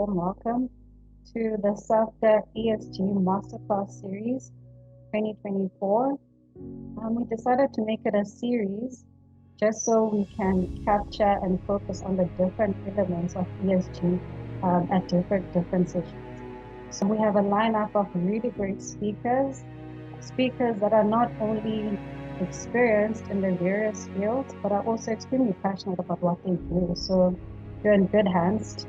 warm welcome to the SAFTA ESG Masterclass Series 2024. We decided to make it a series just so we can capture and focus on the different elements of ESG at different sessions. So we have a lineup of really great speakers that are not only experienced in the various fields, but are also extremely passionate about what they do. So you're in good hands.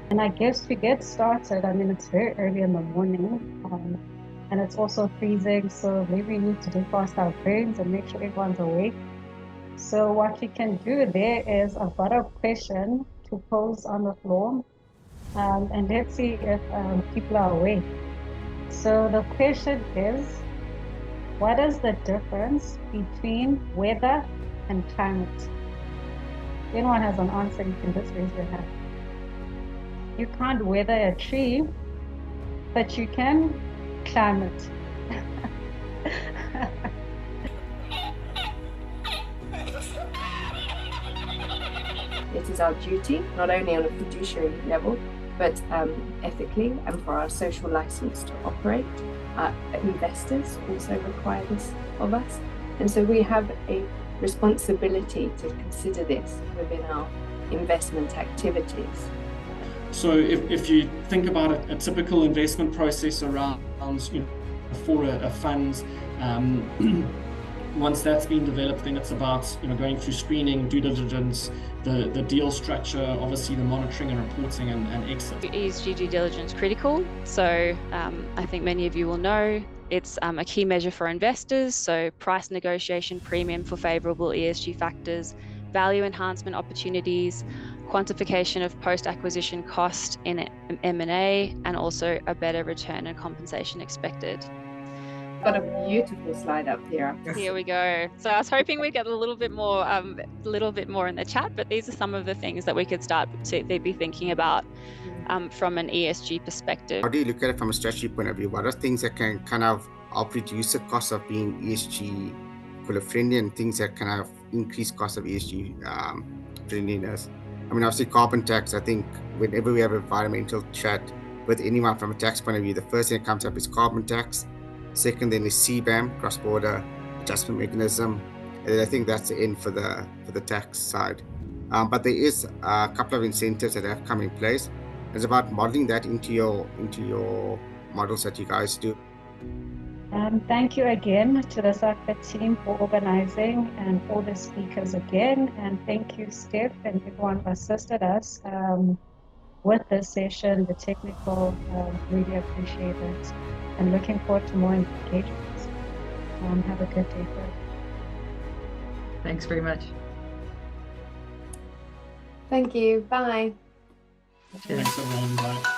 And I guess to get started, I mean, it's very early in the morning, and it's also freezing, so maybe we need to defrost our brains and make sure everyone's awake. So what you can do there is I've got a question to pose on the floor, and let's see if people are awake. So the question is, what is the difference between weather and climate? If anyone has an answer, you can just raise your hand. You can't weather a tree, but you can climb it. It is our duty, not only on a fiduciary level, but ethically and for our social license to operate. Investors also require this of us. And so we have a responsibility to consider this within our investment activities. So if you think about a typical investment process around for a fund, once that's been developed, then it's about going through screening, due diligence, the deal structure, obviously the monitoring and reporting and exit. ESG due diligence critical. So I think many of you will know it's a key measure for investors. So price negotiation premium for favorable ESG factors, value enhancement opportunities, quantification of post-acquisition cost in M&A, and also a better return and compensation expected. Got a beautiful slide up here. Here we go. So I was hoping we'd get a little bit more in the chat, but these are some of the things that we could start to be thinking about from an ESG perspective. How do you look at it from a strategy point of view? What are things that can kind of help reduce the cost of being ESG friendly and things that kind of increase cost of ESG friendliness? I mean, obviously carbon tax, I think whenever we have an environmental chat with anyone from a tax point of view, the first thing that comes up is carbon tax. Second then is CBAM, cross-border adjustment mechanism. And I think that's the end for the tax side. But there is a couple of incentives that have come in place. It's about modeling that into your models that you guys do. Thank you again to the SAFTA team for organizing and all the speakers again. And thank you, Steph, and everyone who assisted us with this session, the technical, really appreciate it. And looking forward to more engagements. Have a good day. Thanks very much. Thank you. Bye. Thanks everyone. Bye.